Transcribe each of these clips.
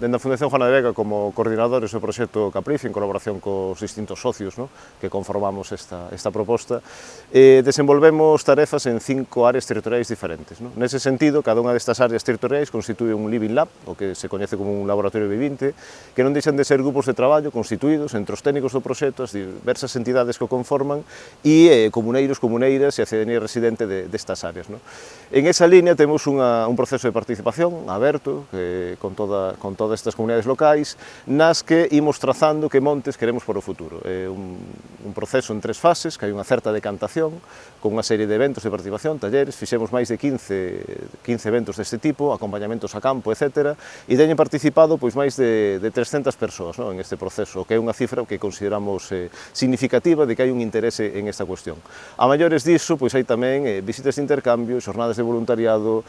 dende a Fundación Juana de Vega como coordinadores do proxecto Caprice, en colaboración cos distintos socios, no, que conformamos esta proposta, desenvolvemos tarefas en 5 áreas territoriais diferentes. No? Nese sentido, cada unha destas áreas territoriais constitúe un Living Lab, o que se coñece como un laboratorio vivinte, que non deixan de ser grupos de traballo constituídos entre os técnicos do proxecto, as diversas entidades que o conforman e comuneiros, comuneiras e a cidadanía residente destas áreas. No? En esa línea temos un proceso de participación aberto con todas estas comunidades locais, nas que imos trazando que montes queremos para o futuro. É un proceso en 3 fases, que hai unha certa decantación, con unha serie de eventos de participación, talleres, fixemos máis de 15 eventos deste tipo, acompañamentos a campo, etc. E teñen participado pois máis de 300 persoas, no, en este proceso, que é unha cifra que consideramos significativa de que hai un interese en esta cuestión. A maiores disso, pois hai tamén visitas de intercambio, xornadas de voluntariado,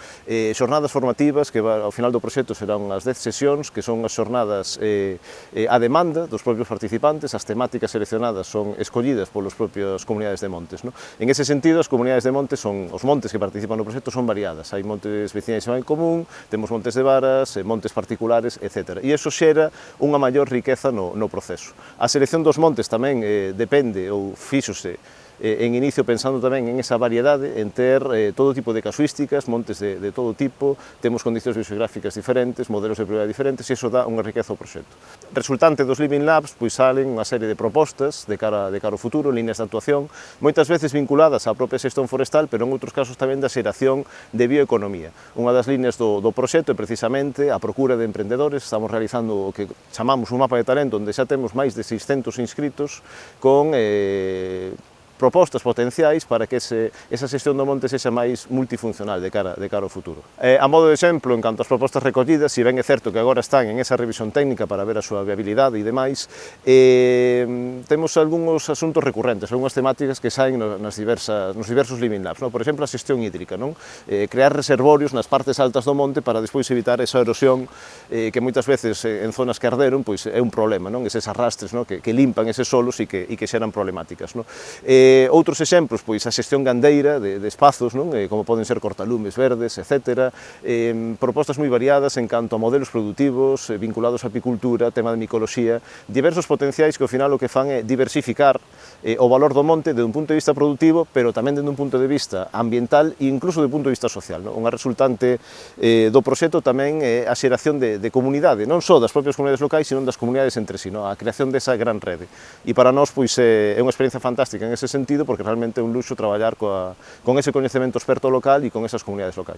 xornadas formativas, que ao final do proxecto serán unhas 10 sesións, que son as xornadas a demanda dos propios participantes, as temáticas seleccionadas son escollidas polas propias comunidades de montes. No? En ese sentido, as comunidades de montes os montes que participan no proxecto son variadas, hai montes veciñais en común, temos montes de varas, montes particulares, etc. E iso xera unha maior riqueza no proceso. A selección dos montes tamén depende ou fíxose en inicio pensando tamén en esa variedade, en ter todo tipo de casuísticas, montes de todo tipo, temos condicións bioxeográficas diferentes, modelos de prioridade diferentes, e iso dá unha riqueza ao proxecto. Resultante dos Living Labs, pois salen unha serie de propostas de cara ao futuro, líneas de actuación, moitas veces vinculadas á propia xestión forestal, pero en outros casos tamén da xeración de bioeconomía. Unha das líneas do proxecto é precisamente a procura de emprendedores, estamos realizando o que chamamos un mapa de talento, onde xa temos máis de 600 inscritos con propostas potenciais para que esa xestión do monte sexa máis multifuncional de cara ao futuro. A modo de exemplo, en canto ás propostas recollidas, si ben é certo que agora están en esa revisión técnica para ver a súa viabilidade e demais, temos algúns asuntos recurrentes, algunhas temáticas que saen nos diversos Living Labs. Por exemplo, a xestión hídrica, crear reservorios nas partes altas do monte para despois evitar esa erosión que moitas veces en zonas que arderon é un problema, eses arrastres que limpan eses solos e que xeran problemáticas. Outros exemplos, pois a xestión gandeira de espazos, como poden ser cortalumes verdes, etc. Propostas moi variadas en canto a modelos productivos vinculados á apicultura, tema de micoloxía, diversos potenciais que ao final o que fan é diversificar o valor do monte desde un punto de vista productivo, pero tamén desde un punto de vista ambiental e incluso desde un punto de vista social. Unha resultante do proxecto tamén é a xeración de comunidade, non só das propias comunidades locais, sino das comunidades entre si, a creación desa gran rede. E para nós pois é unha experiencia fantástica en ese sentido, porque realmente é un luxo traballar con ese coñecemento experto local e con esas comunidades locais.